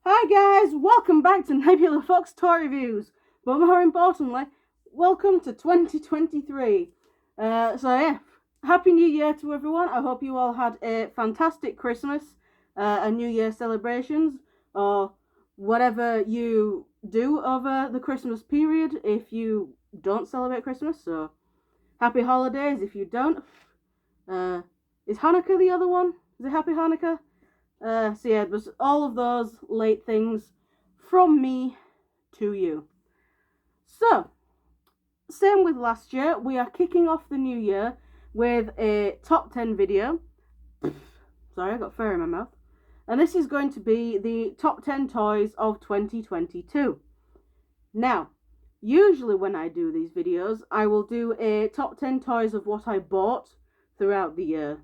Hi guys, welcome back to Nebula Fox Toy Reviews, but more importantly, welcome to 2023. Happy New Year to everyone. I hope you all had a fantastic Christmas and New Year celebrations, or whatever you do over the Christmas period if you don't celebrate Christmas, so happy holidays if you don't. Is Hanukkah the other one? Is it Happy Hanukkah? It was all of those late things from me to you. So, same with last year, we are kicking off the new year with a top 10 video. Sorry, I got fur in my mouth. And this is going to be the top 10 toys of 2022. Now, usually when I do these videos, I will do a top 10 toys of what I bought throughout the year.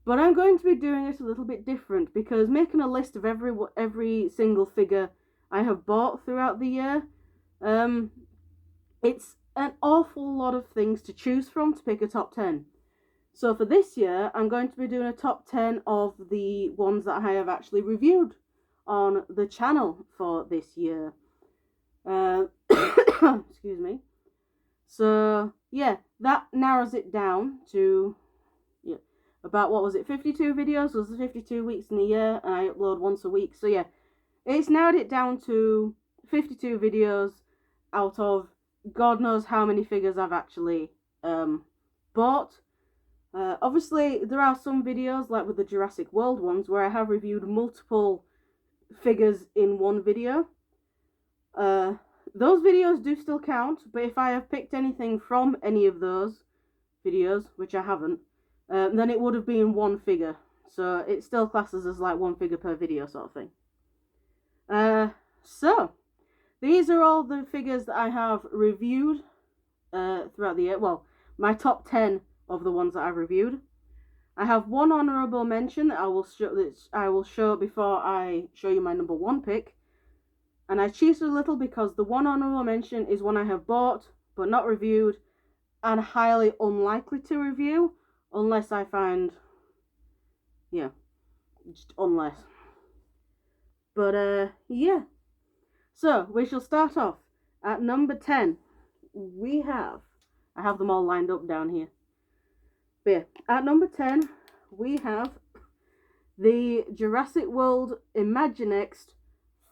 But I'm going to be doing it a little bit different because making a list of every single figure I have bought throughout the year, it's an awful lot of things to choose from to pick a top 10. So for this year, I'm going to be doing a top 10 of the ones that I have actually reviewed on the channel for this year. Excuse me. So yeah, that narrows it down to about, what was it, 52 videos. There's 52 weeks in a year and I upload once a week, so yeah, it's narrowed it down to 52 videos out of God knows how many figures I've actually bought. Obviously there are some videos, like with the Jurassic World ones, where I have reviewed multiple figures in one video. Those videos do still count, but if I have picked anything from any of those videos, which I haven't, then it would have been one figure. So it still classes as like one figure per video sort of thing. So these are all the figures that I have reviewed throughout the year. Well, my top 10 of the ones that I've reviewed. I have one honourable mention that I will show before I show you my number one pick. And I cheated a little because the one honourable mention is one I have bought but not reviewed and highly unlikely to review. Unless I find, just unless. But, yeah. So, we shall start off at number 10. I have them all lined up down here. But yeah, at number 10, we have the Jurassic World Imaginext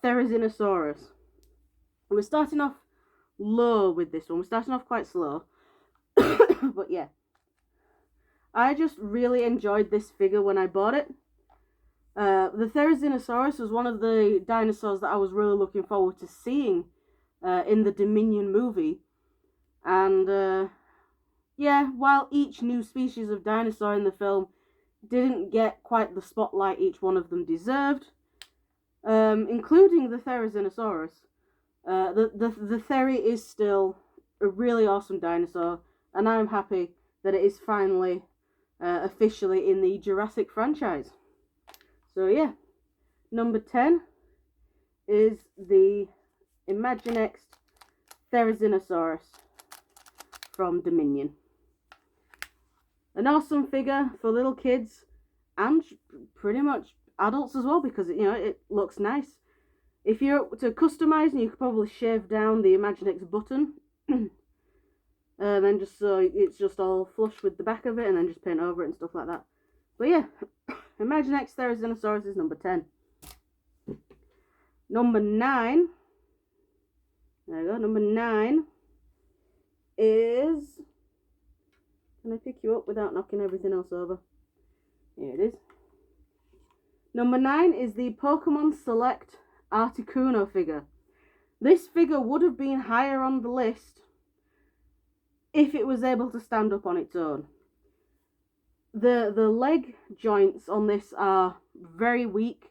Therizinosaurus. We're starting off low with this one. We're starting off quite slow. But yeah. I just really enjoyed this figure when I bought it. The Therizinosaurus was one of the dinosaurs that I was really looking forward to seeing in the Dominion movie. And while each new species of dinosaur in the film didn't get quite the spotlight each one of them deserved, including the Therizinosaurus, the Theri is still a really awesome dinosaur, and I'm happy that it is finally officially in the Jurassic franchise. So yeah, number 10 is the Imaginext Therizinosaurus from Dominion. An awesome figure for little kids and pretty much adults as well, because it looks nice. If you're to customize, you could probably shave down the Imaginext button then just so it's just all flush with the back of it, and then just paint over it and stuff like that. But yeah, Imaginext Therizinosaurus is number 10. Number 9. There we go. Number 9 is... Can I pick you up without knocking everything else over? Here it is. Number 9 is the Pokemon Select Articuno figure. This figure would have been higher on the list if it was able to stand up on its own. The leg joints on this are very weak,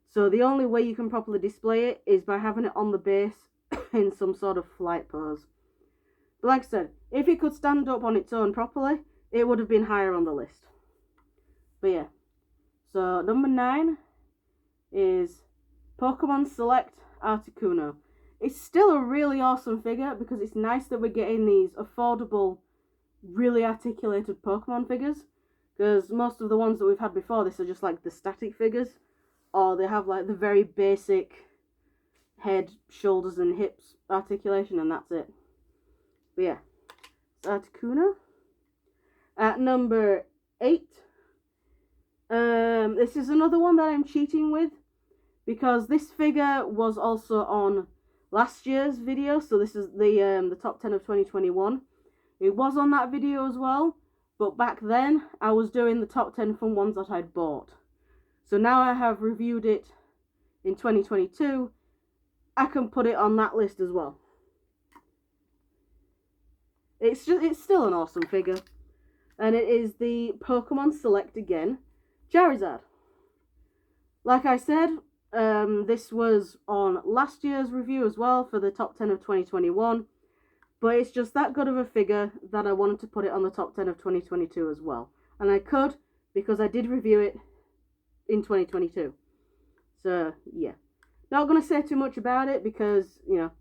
so the only way you can properly display it is by having it on the base in some sort of flight pose. But like I said, if it could stand up on its own properly, it would have been higher on the list. But yeah, so number 9 is Pokemon Select Articuno. It's still a really awesome figure because it's nice that we're getting these affordable, really articulated Pokemon figures. Because most of the ones that we've had before this are just like the static figures. or they have like the very basic head, shoulders and hips articulation, and that's it. But yeah, it's Articuno. At number 8, this is another one that I'm cheating with, because this figure was also on last year's video, so this is the top 10 of 2021. It was on that video as well, but back then I was doing the top 10 from ones that I'd bought. So now I have reviewed it in 2022, I can put it on that list as well. It's still an awesome figure, and it is the Pokemon Select again, Charizard. Like I said, this was on last year's review as well for the top 10 of 2021, but it's just that good of a figure that I wanted to put it on the top 10 of 2022 as well. And I could, because I did review it in 2022. So, yeah. Not going to say too much about it because, you know,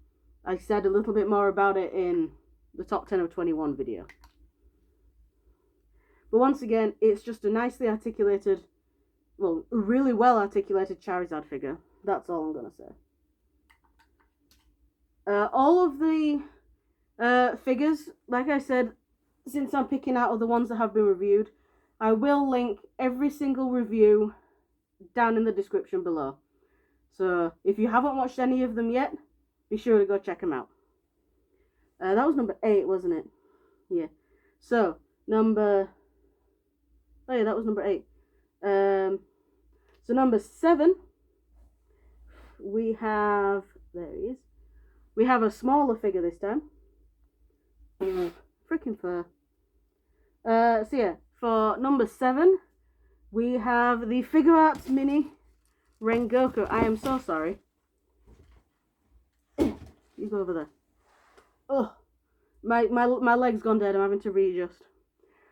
I said a little bit more about it in the top 10 of 21 video. But once again, it's just a nicely articulated, well, really well articulated Charizard figure. That's all I'm going to say. All of the figures, like I said, since I'm picking out of the ones that have been reviewed, I will link every single review down in the description below. So if you haven't watched any of them yet, be sure to go check them out. That was number 8, wasn't it? Yeah. So that was number 8. So number 7, we have, there he is. We have a smaller figure this time. Freaking fur. So yeah, for number 7, we have the Figuarts Mini Rengoku. I am so sorry. You go over there. Oh, my leg's gone dead. I'm having to readjust.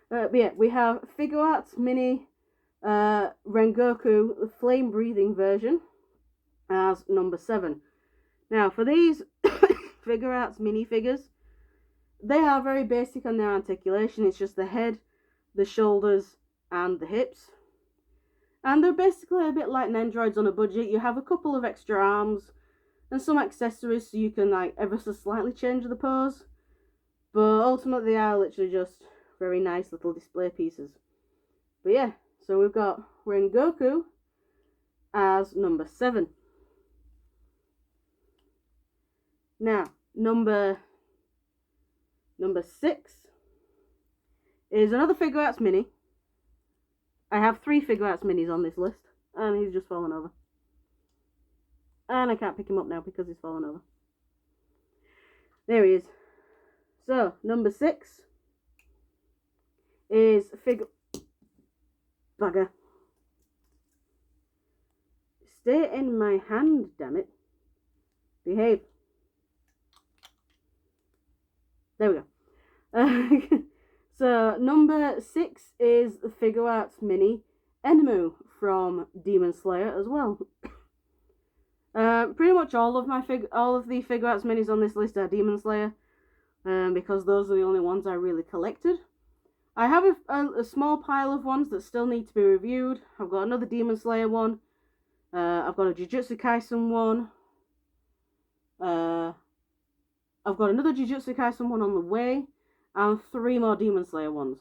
But yeah, we have Figuarts Mini Rengoku, the flame breathing version, as number 7. Now, for these Figuarts mini figures, they are very basic on their articulation. It's just the head, the shoulders, and the hips. And they're basically a bit like Nendroids on a budget. You have a couple of extra arms and some accessories so you can like ever so slightly change the pose. But ultimately they are literally just very nice little display pieces. But yeah, so we've got Rengoku as number 7. Now, number 6 is another Figuarts Mini. I have 3 Figuarts Minis on this list, and he's just fallen over. And I can't pick him up now because he's fallen over. There he is. So, number 6 is Bugger. Stay in my hand, damn it. Behave. There we go. So, number 6 is the Figuarts Mini Enmu from Demon Slayer as well. Pretty much all of the Figuarts Minis on this list are Demon Slayer, because those are the only ones I really collected. I have a small pile of ones that still need to be reviewed. I've got another Demon Slayer one. I've got a Jujutsu Kaisen one. I've got another Jujutsu Kaisen one on the way, and 3 more Demon Slayer ones.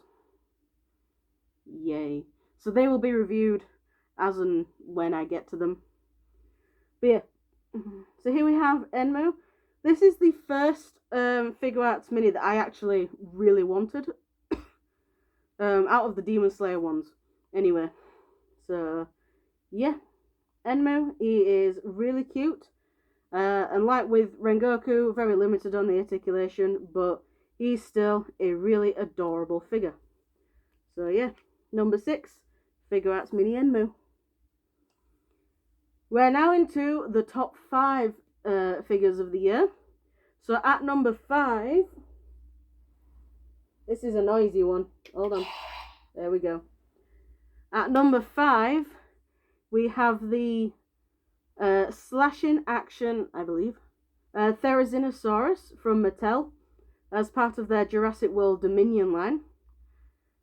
Yay. So they will be reviewed as and when I get to them. But yeah, so here we have Enmu. This is the first Figuarts Mini that I actually really wanted. Out of the Demon Slayer ones. Anyway, so yeah, Enmu, he is really cute. And like with Rengoku, very limited on the articulation, but he's still a really adorable figure. So yeah, number 6, Figuarts Mini Enmu. We're now into the top 5 figures of the year. So at number 5, this is a noisy one. Hold on. There we go. At number 5, we have the slashing action, I believe, Therizinosaurus from Mattel as part of their Jurassic World Dominion line.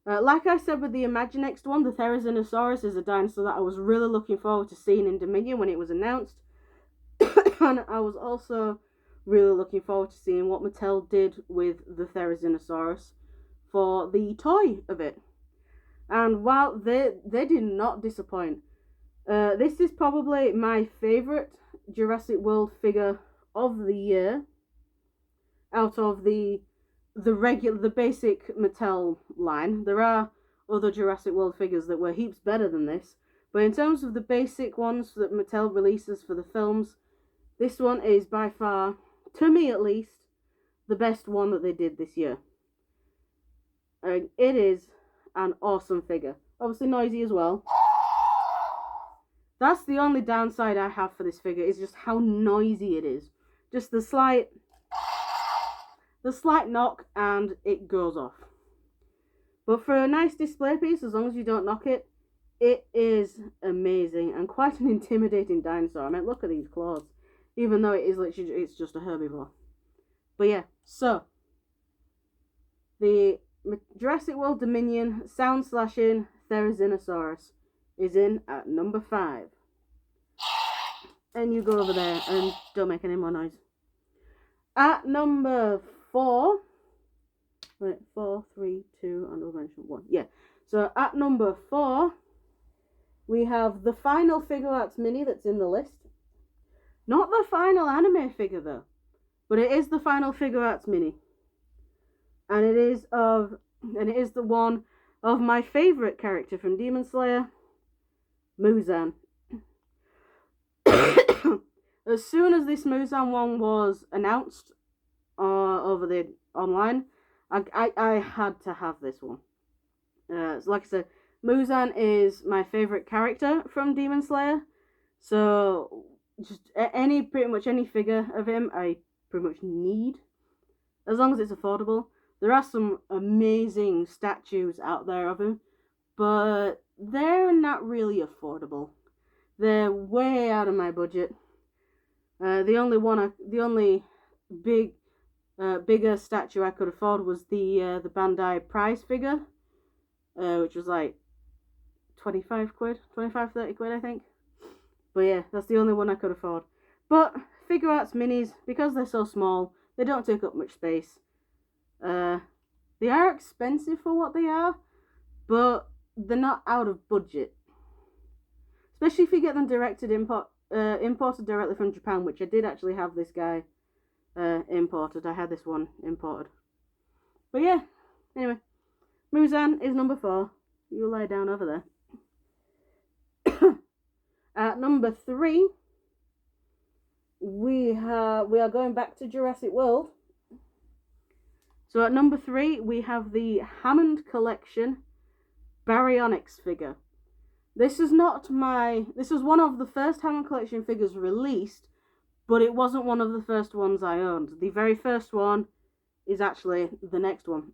Like I said with the Imaginext one, the Therizinosaurus is a dinosaur that I was really looking forward to seeing in Dominion when it was announced. And I was also really looking forward to seeing what Mattel did with the Therizinosaurus for the toy of it. And while they did not disappoint, this is probably my favourite Jurassic World figure of the year out of the basic Mattel line. There are other Jurassic World figures that were heaps better than this, but in terms of the basic ones that Mattel releases for the films, this one is by far, to me at least, the best one that they did this year. It is an awesome figure. Obviously noisy as well. That's the only downside I have for this figure, is just how noisy it is. Just the slight knock and it goes off. But for a nice display piece, as long as you don't knock it, it is amazing and quite an intimidating dinosaur. I mean, look at these claws. Even though it is literally, it's just a herbivore. But yeah, so the Jurassic World Dominion Sound Slashing Therizinosaurus is in at number 5. And you go over there and don't make any more noise. At number 4, wait, 4, 3, 2, and I'll mention 1. Yeah. So at number 4, we have the final Figure Arts Mini that's in the list. Not the final anime figure though, but it is the final Figure Arts Mini. And it is the one of my favourite character from Demon Slayer, Muzan. As soon as this Muzan one was announced over the online, I had to have this one. So like I said, Muzan is my favourite character from Demon Slayer, so just pretty much any figure of him I pretty much need, as long as it's affordable. There are some amazing statues out there of him, but they're not really affordable. They're way out of my budget. The only bigger statue I could afford was the Bandai prize figure, which was like 25 quid, 25, 30 quid, I think. But yeah, that's the only one I could afford. But Figure Arts Minis, because they're so small, they don't take up much space. They are expensive for what they are, but they're not out of budget. Especially if you get them imported directly from Japan, which I did actually have this guy imported. I had this one imported. But yeah, anyway, Muzan is number 4. You lie down over there. At number 3, we are going back to Jurassic World. So at number 3, we have the Hammond Collection Baryonyx figure. This was one of the first Hammond Collection figures released, but it wasn't one of the first ones I owned. The very first one is actually the next one.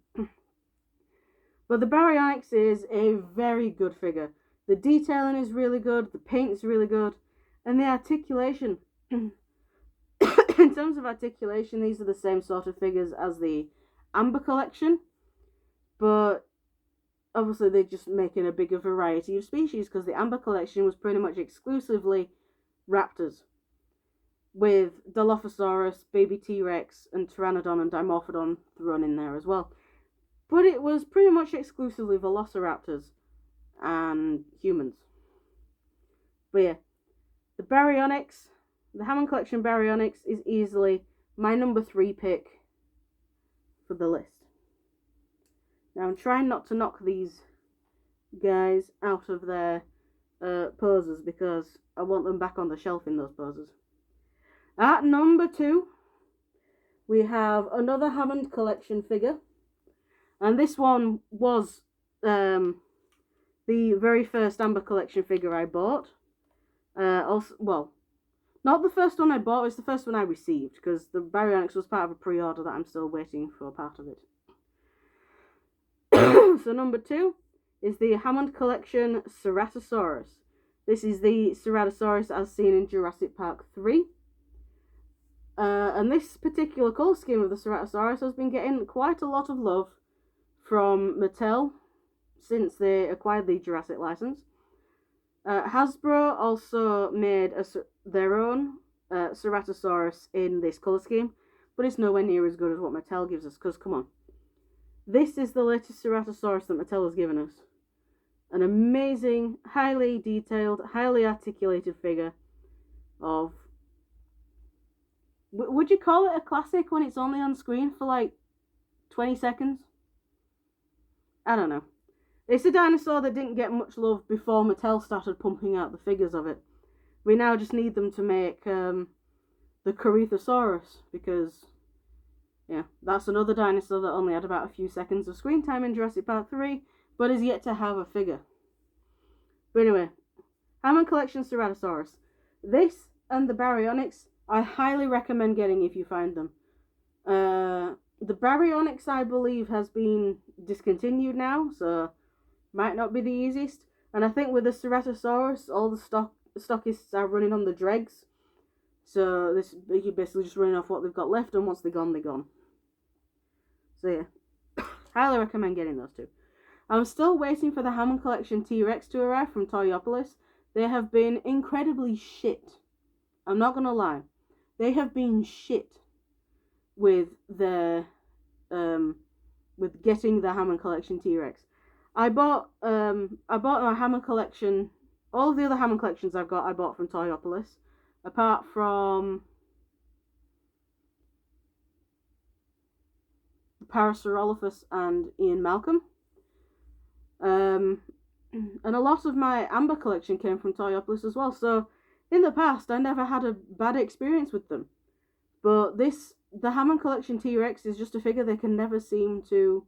But the Baryonyx is a very good figure. The detailing is really good, the paint is really good, and the articulation. In terms of articulation, these are the same sort of figures as the Amber Collection, but obviously they're just making a bigger variety of species, because the Amber Collection was pretty much exclusively raptors, with Dilophosaurus, Baby T-Rex, and Pteranodon and Dimorphodon thrown in there as well. But it was pretty much exclusively Velociraptors and humans. But yeah, the Baryonyx, the Hammond Collection Baryonyx, is easily my number 3 pick for the list. Now I'm trying not to knock these guys out of their poses, because I want them back on the shelf in those poses. At number 2, we have another Hammond Collection figure, and this one was the very first Amber Collection figure I bought. Well, not the first one I bought, it's the first one I received, because the Baryonyx was part of a pre-order that I'm still waiting for part of it. So number 2 is the Hammond Collection Ceratosaurus. This is the Ceratosaurus as seen in Jurassic Park 3. And this particular colour scheme of the Ceratosaurus has been getting quite a lot of love from Mattel since they acquired the Jurassic license. Hasbro also made their own Ceratosaurus in this colour scheme, but it's nowhere near as good as what Mattel gives us, because come on. This is the latest Ceratosaurus that Mattel has given us. An amazing, highly detailed, highly articulated figure of... Would you call it a classic when it's only on screen for like 20 seconds? I don't know. It's a dinosaur that didn't get much love before Mattel started pumping out the figures of it. We now just need them to make the Corythosaurus, because, yeah, that's another dinosaur that only had about a few seconds of screen time in Jurassic Park 3, but is yet to have a figure. But anyway, Hammond Collection Ceratosaurus. This and the Baryonyx, I highly recommend getting if you find them. The Baryonyx, I believe, has been discontinued now, so might not be the easiest. And I think with the Ceratosaurus, all the stockists are running on the dregs. So this you're basically just running off what they've got left, and once they're gone, they're gone. So yeah, highly recommend getting those two. I'm still waiting for the Hammond Collection T-Rex to arrive from Toyopolis. They have been incredibly shit. I'm not gonna lie. They have been shit with the with getting the Hammond Collection T-Rex. I bought my Hammond Collection, all of the other Hammond Collections I bought from Toyopolis, apart from Parasaurolophus and Ian Malcolm. And a lot of my Amber collection came from Toyopolis as well, so in the past I never had a bad experience with them. But the Hammond Collection T-Rex is just a figure they can never seem to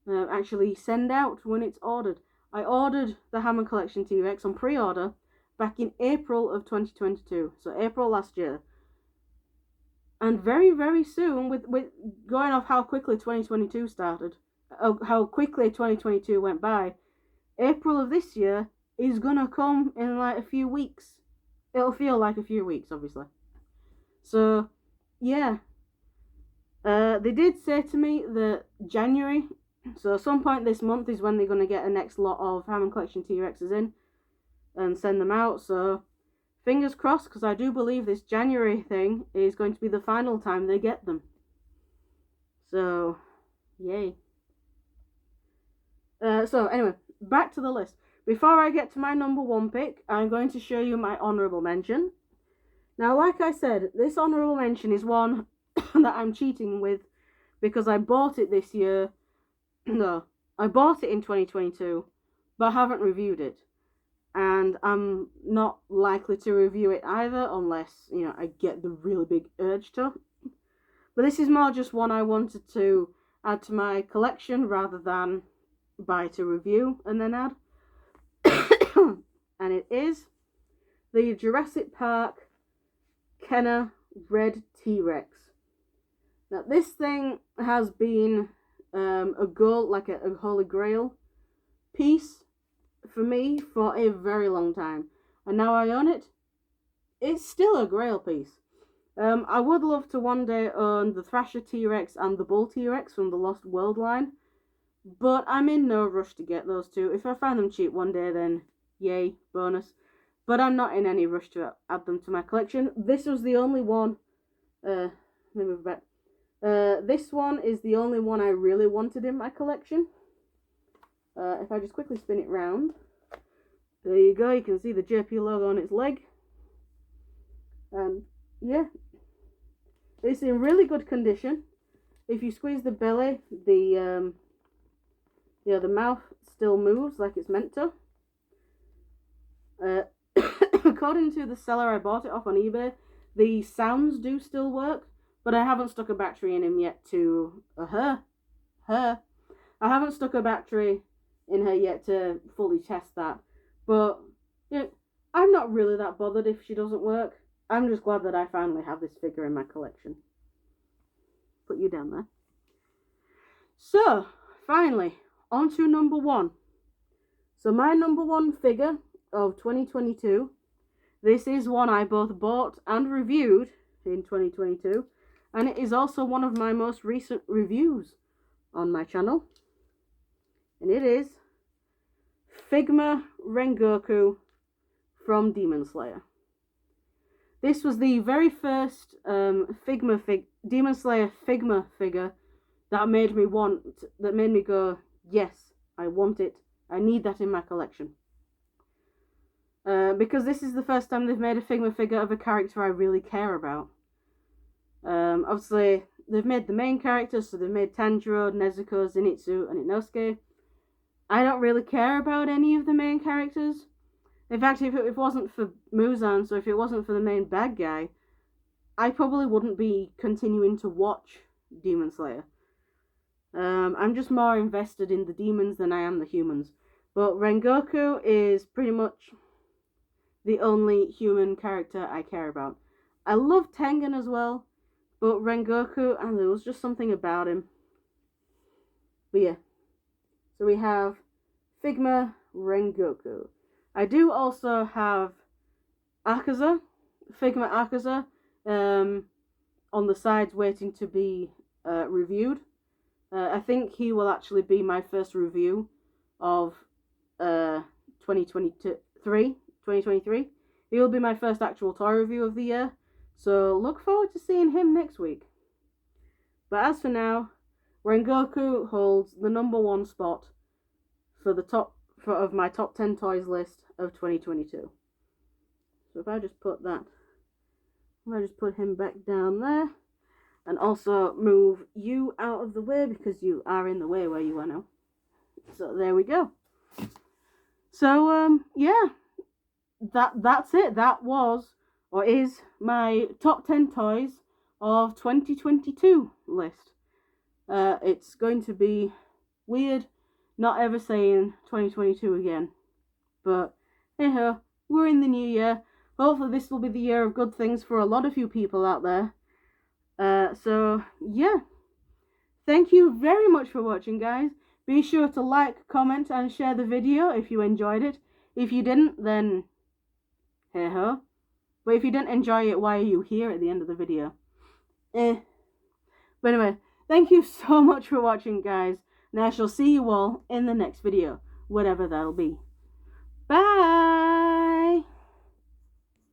actually send out when it's ordered. I ordered the Hammond Collection T-Rex on pre-order back in April of 2022, so April last year. And very, very soon, with going off how quickly 2022 started, how quickly 2022 went by, April of this year is gonna come in like a few weeks. It'll feel like a few weeks, obviously. So, yeah. They did say to me that January, so some point this month, is when they're going to get a next lot of Hammond Collection T-Rexes in and send them out. So, fingers crossed, because I do believe this January thing is going to be the final time they get them. So, yay. So, anyway, back to the list. Before I get to my number one pick, I'm going to show you my honourable mention. Now, like I said, this honourable mention is one that I'm cheating with because I bought it this year. No, I bought it in 2022, but I haven't reviewed it. And I'm not likely to review it either unless, you know, I get the really big urge to. But this is more just one I wanted to add to my collection rather than buy to review and then add. And it is the Jurassic Park Kenner Red T-Rex. Now this thing has been a goal, like a holy grail piece for me for a very long time. And now I own it. It's still a grail piece. I would love to one day own the Thrasher T-Rex and the Bull T-Rex from the Lost World line. But I'm in no rush to get those two. If I find them cheap one day, then yay, bonus. But I'm not in any rush to add them to my collection. This was the only one. Let me move back. This one is the only one I really wanted in my collection. If I just quickly spin it round. There you go. You can see the JP logo on its leg. Yeah. It's in really good condition. If you squeeze the belly, the mouth still moves like it's meant to. According to the seller I bought it off on eBay, the sounds do still work, but I haven't stuck a battery in him yet to I haven't stuck a battery in her yet to fully test that. But yeah, I'm not really that bothered if she doesn't work. I'm just glad that I finally have this figure in my collection. Put you down there. So, finally, on to number one. So my number one figure of 2022, this is one I both bought and reviewed in 2022, and it is also one of my most recent reviews on my channel, and it is Figma Rengoku from Demon Slayer. This was the very first Demon Slayer Figma figure that made me go, yes, I want it. I need that in my collection. Because this is the first time they've made a Figma figure of a character I really care about. Obviously, they've made the main characters, so they've made Tanjiro, Nezuko, Zenitsu, and Inosuke. I don't really care about any of the main characters. In fact, if it wasn't for Muzan, so if it wasn't for the main bad guy, I probably wouldn't be continuing to watch Demon Slayer. I'm just more invested in the demons than I am the humans. But Rengoku is pretty much the only human character I care about. I love Tengen as well, but Rengoku, and there was just something about him. But yeah. So we have Figma Rengoku. I do also have Akaza, Figma Akaza, on the sides waiting to be reviewed. I think he will actually be my first review of 2023. He will be my first actual toy review of the year. So look forward to seeing him next week. But as for now, Rengoku holds the #1 spot for the of my top 10 toys list of 2022. So if I just put him back down there, and also move you out of the way because you are in the way where you are now. So there we go. So yeah, that's it. That was, or is, my top 10 toys of 2022 list. It's going to be weird not ever saying 2022 again, but hey ho, we're in the new year. Hopefully this will be the year of good things for a lot of you people out there. So yeah, thank you very much for watching, guys. Be sure to like, comment, and share the video if you enjoyed it. If you didn't, then hey ho. But if you didn't enjoy it, why are you here at the end of the video? But anyway, thank you so much for watching, guys, and I shall see you all in the next video, whatever that'll be. Bye!